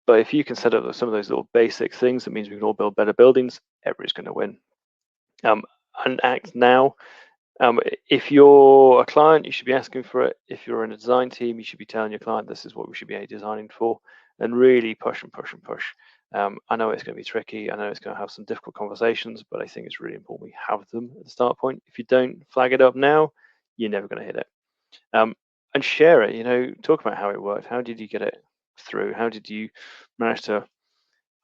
but if you can set up some of those little basic things, that means we can all build better buildings, everybody's going to win. And act now. If you're a client, you should be asking for it. If you're in a design team, you should be telling your client this is what we should be designing for, and really push and push and push. I know it's going to be tricky. I know it's going to have some difficult conversations, but I think it's really important we have them at the start point. If you don't flag it up now, you're never going to hit it. And share it. You know, talk about how it worked. How did you get it through? How did you manage to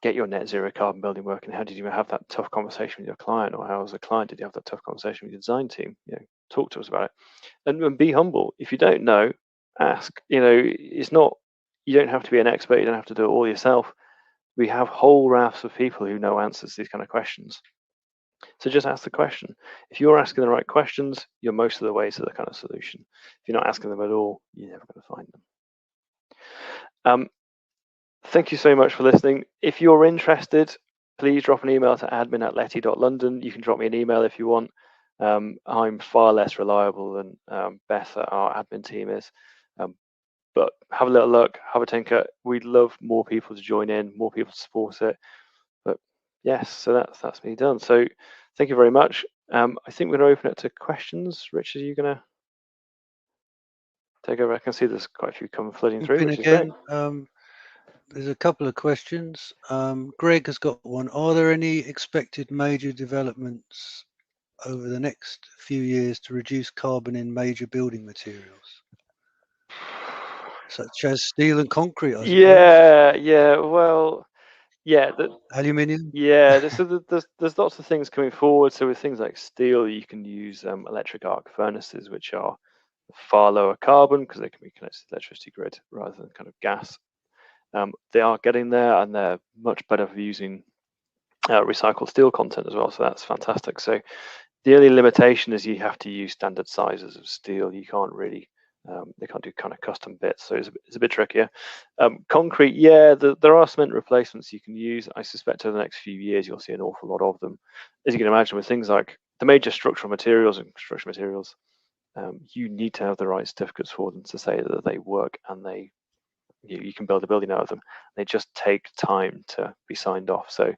get your net zero carbon building working? How did you have that tough conversation with your client, or how as a client did you have that tough conversation with your design team? You know, talk to us about it, and be humble. If you don't know, ask. You know, it's not, you don't have to be an expert. You don't have to do it all yourself. We have whole rafts of people who know answers to these kind of questions. So just ask the question. If you're asking the right questions, you're most of the way to the kind of solution. If you're not asking them at all, you're never going to find them. Thank you so much for listening. If you're interested, please drop an email to admin@leti.london. You can drop me an email if you want. I'm far less reliable than Beth at our admin team is. But have a little look, have a tinker. We'd love more people to join in, more people to support it. But yes, so that's me done. So thank you very much. I think we're going to open it to questions. Richard, are you going to take over? I can see there's quite a few coming flooding through, which is great. There's a couple of questions. Greg has got one. Are there any expected major developments over the next few years to reduce carbon in major building materials, such as steel and concrete? I suppose. Yeah. Well, yeah. Aluminium. Yeah. There's lots of things coming forward. So with things like steel, you can use electric arc furnaces, which are far lower carbon because they can be connected to the electricity grid rather than kind of gas. They are getting there, and they're much better for using recycled steel content as well. So that's fantastic. So the only limitation is you have to use standard sizes of steel. You can't really They can't do kind of custom bits, so it's a bit trickier. Concrete, yeah, there are cement replacements you can use. I suspect over the next few years you'll see an awful lot of them. As you can imagine, with things like the major structural materials and construction materials, you need to have the right certificates for them to say that they work and you can build a building out of them. They just take time to be signed off. So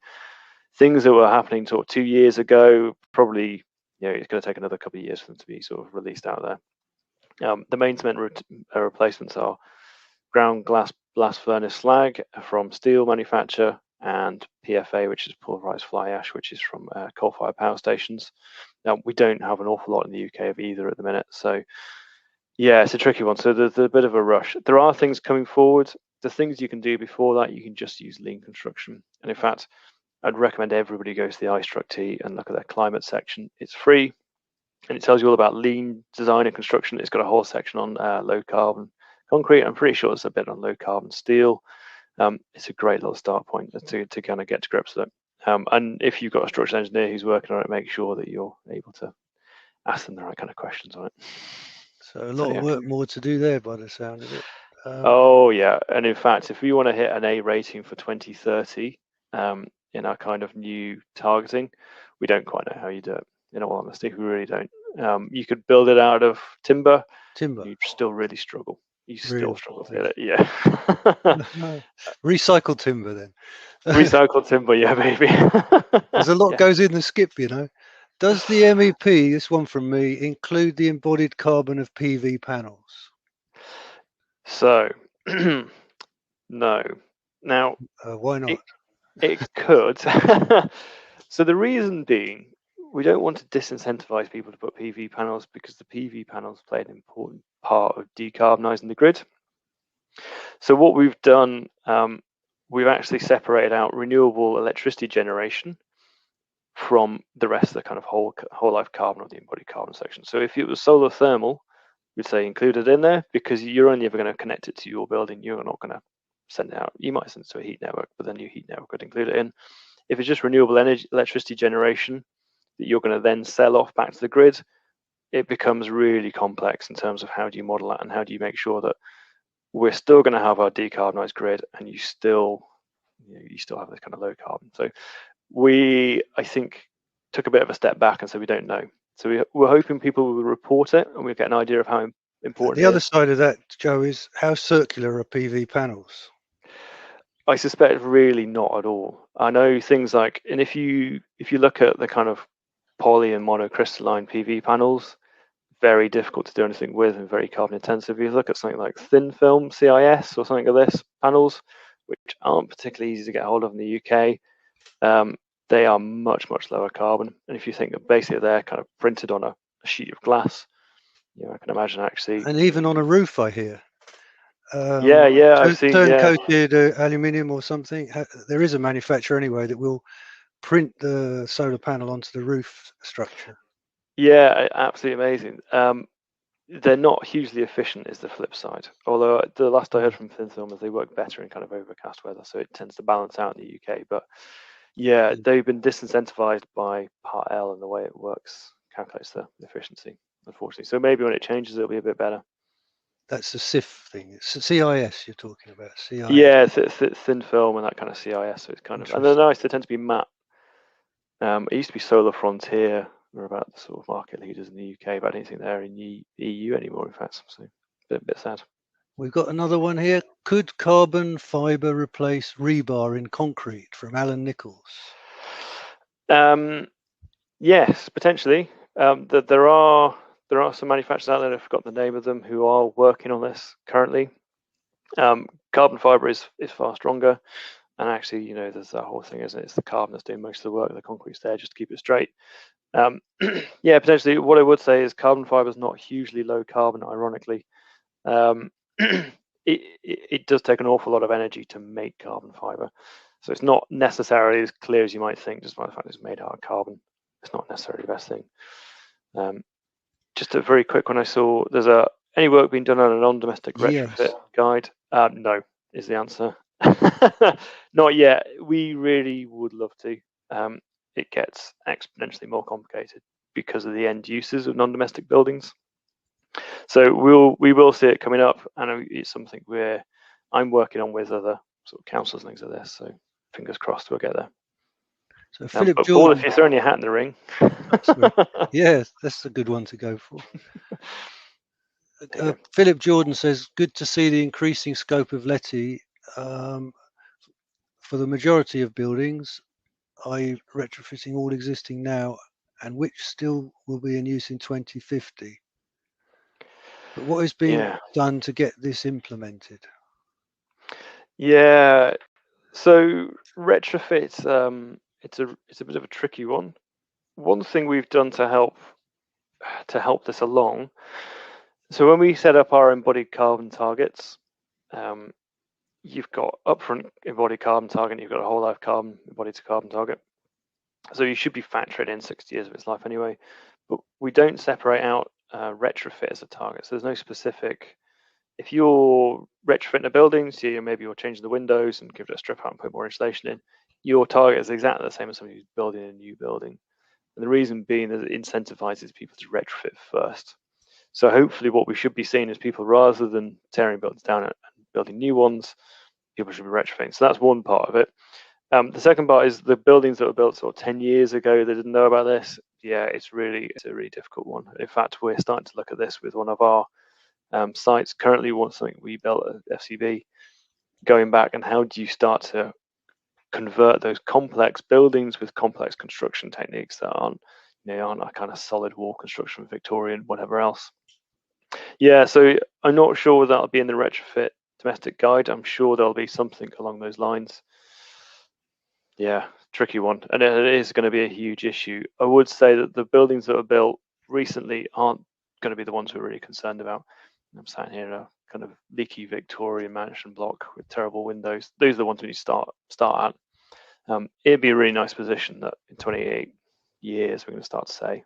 things that were happening sort of 2 years ago, probably it's going to take another couple of years for them to be sort of released out there. The main cement replacements are ground glass blast furnace slag from steel manufacture, and PFA, which is pulverized fly ash, which is from coal-fired power stations. Now, we don't have an awful lot in the UK of either at the minute, so yeah, it's a tricky one. So there's a bit of a rush. There are things coming forward. The things you can do before that, you can just use lean construction. And in fact, I'd recommend everybody go to the iStruct and look at their climate section. It's free, and it tells you all about lean design and construction. It's got a whole section on low carbon concrete. I'm pretty sure there's a bit on low carbon steel. It's a great little start point to kind of get to grips with it. And if you've got a structural engineer who's working on it, make sure that you're able to ask them the right kind of questions on it. So a lot of work more to do there by the sound of it. Oh yeah, and in fact, if we want to hit an A rating for 2030 in our kind of new targeting, we don't quite know how you do it. In all honesty, we really don't. You could build it out of timber. You'd still really struggle. You still struggle to hit it. Yeah. Recycled timber then. Recycled timber, yeah, baby. There's a lot goes in the skip, Does the MEP, this one from me, include the embodied carbon of PV panels? So, no. Now, why not? It could. So the reason being, we don't want to disincentivize people to put PV panels because the PV panels play an important part of decarbonising the grid. So what we've done, we've actually separated out renewable electricity generation from the rest of the kind of whole life carbon or the embodied carbon section. So if it was solar thermal, we'd say include it in there because you're only ever going to connect it to your building. You're not going to send it out. You might send it to a heat network, but then your heat network would include it in. If it's just renewable energy, electricity generation that you're going to then sell off back to the grid, it becomes really complex in terms of how do you model that and how do you make sure that we're still going to have our decarbonised grid and you still have this kind of low carbon. So we, I think, took a bit of a step back and said we don't know. So we're hoping people will report it and we'll get an idea of how important the other side of that, Joe, is how circular are PV panels? I suspect really not at all. I know things like, and if you look at the kind of poly and monocrystalline PV panels, very difficult to do anything with and very carbon intensive. If you look at something like thin film CIS or something like this panels, which aren't particularly easy to get hold of in the UK, they are much lower carbon. And if you think that basically they're kind of printed on a sheet of glass, I can imagine actually. And even on a roof, I hear. Yeah, I've seen turn-coated aluminium or something. There is a manufacturer anyway that will print the solar panel onto the roof structure. Yeah, absolutely amazing. They're not hugely efficient is the flip side. Although the last I heard from thin film is they work better in kind of overcast weather, so it tends to balance out in the UK. But yeah, they've been disincentivized by Part L and the way it works calculates the efficiency, unfortunately. So maybe when it changes, it'll be a bit better. That's the CIF thing. It's CIS you're talking about. CIS. Yeah, thin film and that kind of CIS. So it's kind of, and they're nice. They tend to be matte. It used to be Solar Frontier. We're about the sort of market leaders in the UK, but I don't think they're in the EU anymore, in fact. So a bit sad. We've got another one here. Could carbon fibre replace rebar in concrete, from Alan Nichols? Yes, potentially. There are some manufacturers out there, I've forgotten the name of them, who are working on this currently. Carbon fibre is far stronger. And actually, there's that whole thing, isn't it? It's the carbon that's doing most of the work. The concrete's there just to keep it straight. Yeah, potentially. What I would say is carbon fibre is not hugely low carbon, ironically. It does take an awful lot of energy to make carbon fibre. So it's not necessarily as clear as you might think, just by the fact it's made out of carbon. It's not necessarily the best thing. Just a very quick one I saw, there's any work being done on a non-domestic retrofit guide? No, is the answer. Not yet. We really would love to. It gets exponentially more complicated because of the end uses of non-domestic buildings. So we will see it coming up, and it's something I'm working on with other sort of councils and things like this. So fingers crossed we'll get there. So Philip but Jordan, Paul, if you're throwing your hat in the ring, yeah, that's a good one to go for. Philip Jordan says, good to see the increasing scope of LETI for the majority of buildings, i.e. retrofitting all existing now, and which still will be in use in 2050. But what is being done to get this implemented? Yeah, so retrofit, it's a bit of a tricky one. One thing we've done to help this along. So when we set up our embodied carbon targets, you've got upfront embodied carbon target, you've got a whole life carbon embodied carbon target. So you should be factoring in 60 years of its life anyway. But we don't separate out retrofit as a target. So there's no specific. If you're retrofitting a building, so maybe you're changing the windows and give it a strip out and put more insulation in, your target is exactly the same as somebody who's building a new building. And the reason being that it incentivizes people to retrofit first. So hopefully what we should be seeing is people, rather than tearing buildings down and building new ones, people should be retrofitting. So that's one part of it. The second part is the buildings that were built sort of 10 years ago that didn't know about this. Yeah, it's a really difficult one. In fact, we're starting to look at this with one of our sites. Currently, something we built at FCB, going back, and how do you start to convert those complex buildings with complex construction techniques that aren't a kind of solid wall construction, Victorian, whatever else. Yeah, so I'm not sure that'll be in the retrofit domestic guide. I'm sure there'll be something along those lines. Yeah, tricky one, and it is going to be a huge issue. I would say that the buildings that were built recently aren't going to be the ones we're really concerned about. I'm sat here in a kind of leaky Victorian mansion block with terrible windows. Those are the ones we need to start at. It'd be a really nice position that in 28 years we're going to start to say,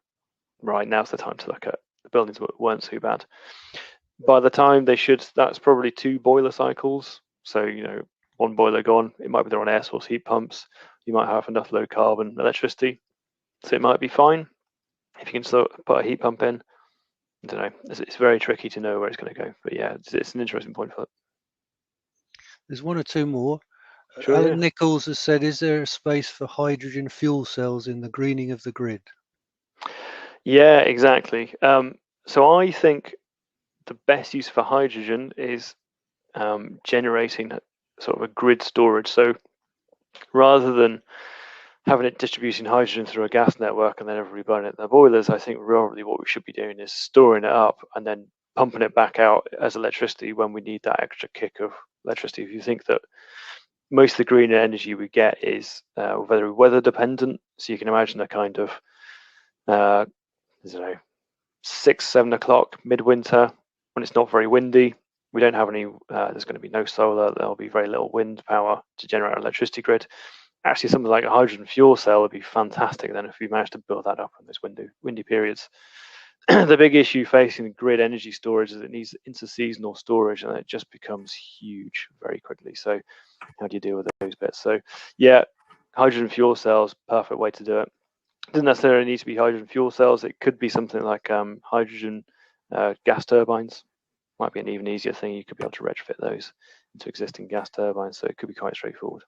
right, now's the time to look at the buildings that weren't too bad. By the time that's probably 2 boiler cycles. So, one boiler gone, it might be they're on air source heat pumps. You might have enough low carbon electricity, so it might be fine if you can still put a heat pump in. I don't know. It's very tricky to know where it's going to go, but yeah, it's an interesting point for it. There's one or two more. Sure, Alan Nichols has said, is there a space for hydrogen fuel cells in the greening of the grid? Yeah, exactly. So I think the best use for hydrogen is generating sort of a grid storage. So rather than having it distributing hydrogen through a gas network and then everybody burning it in their boilers, I think probably what we should be doing is storing it up and then pumping it back out as electricity when we need that extra kick of electricity. If you think that most of the green energy we get is very weather dependent, so you can imagine a kind of 6-7 o'clock midwinter when it's not very windy. We don't have any. There's going to be no solar. There'll be very little wind power to generate our electricity grid. Actually, something like a hydrogen fuel cell would be fantastic then if we managed to build that up in those windy periods. The big issue facing grid energy storage is it needs interseasonal storage, and it just becomes huge very quickly. So how do you deal with those bits? So yeah, hydrogen fuel cells, perfect way to do it. Doesn't necessarily need to be hydrogen fuel cells. It could be something like hydrogen gas turbines. Might be an even easier thing. You could be able to retrofit those into existing gas turbines, so it could be quite straightforward.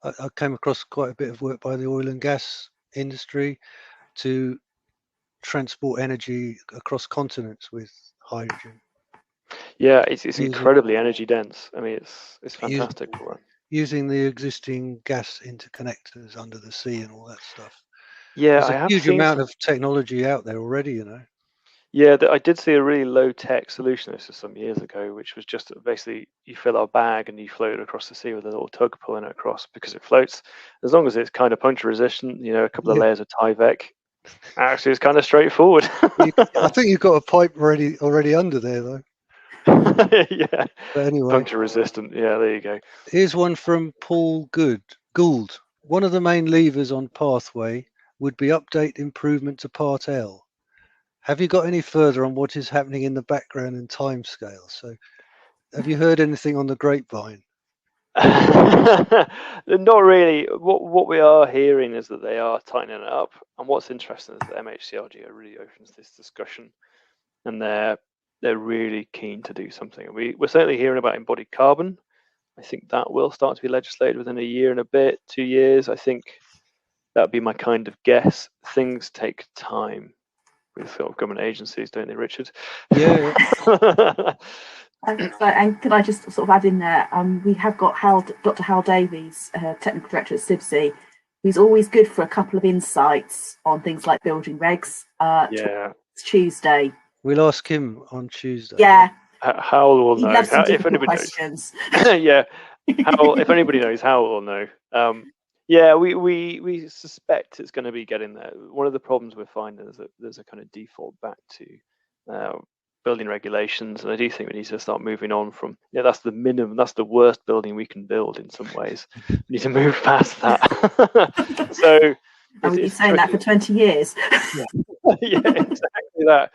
I came across quite a bit of work by the oil and gas industry to transport energy across continents with hydrogen. Yeah, it's incredibly energy dense. I mean, it's fantastic. Using the existing gas interconnectors under the sea and all that stuff. Yeah, there's a huge amount of technology out there already, Yeah, I did see a really low-tech solution. This was some years ago, which was just basically you fill a bag and you float it across the sea with a little tug pulling it across because it floats. As long as it's kind of puncture resistant, a couple of layers of Tyvek. Actually, it's kind of straightforward. I think you've got a pipe already under there, though. Yeah. But anyway, puncture resistant. Yeah, there you go. Here's one from Paul Gould. One of the main levers on Pathway would be update improvement to Part L. Have you got any further on what is happening in the background and timescale? So, have you heard anything on the grapevine? Not really. What we are hearing is that they are tightening it up, and what's interesting is that MHCRG really opens this discussion and they're really keen to do something. We're certainly hearing about embodied carbon. I think that will start to be legislated within a year and a bit, 2 years. I think that'd be my kind of guess. Things take time with sort of government agencies, don't they, Richard? Yeah. And could I just sort of add in there, we have got Dr. Hal Davies, Technical Director at CIBSE, who's always good for a couple of insights on things like building regs. Yeah. It's Tuesday. We'll ask him on Tuesday. Yeah. Hal will know. If anybody questions. Yeah. Hal, if anybody knows, Hal will know. Yeah, we suspect it's going to be getting there. One of the problems we're finding is that there's a kind of default back to building regulations, and I do think we need to start moving on from, that's the minimum, that's the worst building we can build in some ways. We need to move past that. So we've been saying that for 20 years. Yeah, exactly that.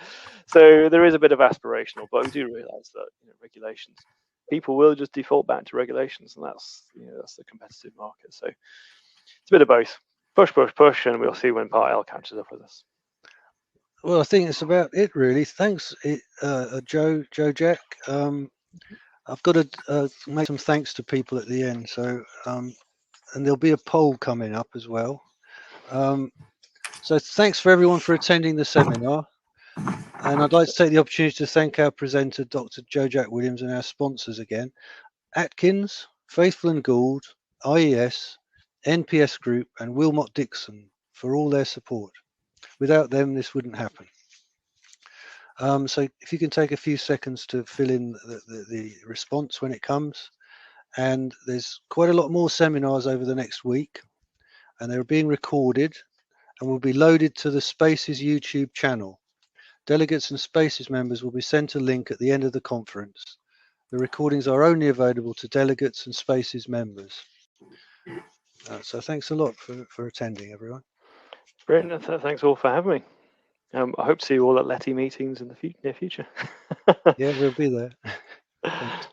So there is a bit of aspirational, but we do realise that regulations, people will just default back to regulations, and that's the competitive market. So it's a bit of both. Push, push, push, and we'll see when Part L catches up with us. Well, I think it's about it, really. Thanks, Joe Jack. I've got to make some thanks to people at the end. So, and there'll be a poll coming up as well. So thanks for everyone for attending the seminar. And I'd like to take the opportunity to thank our presenter, Dr. Joe Jack Williams, and our sponsors again, Atkins, Faithful and Gould, IES, NPS Group, and Wilmot Dixon for all their support. Without them, this wouldn't happen. So if you can take a few seconds to fill in the response when it comes. And there's quite a lot more seminars over the next week, and they're being recorded and will be loaded to the Spaces YouTube channel. Delegates and Spaces members will be sent a link at the end of the conference. The recordings are only available to delegates and Spaces members. So thanks a lot for attending, everyone. Brilliant. Thanks all for having me. I hope to see you all at LETI meetings in the near future. Yeah, we'll be there. Thanks.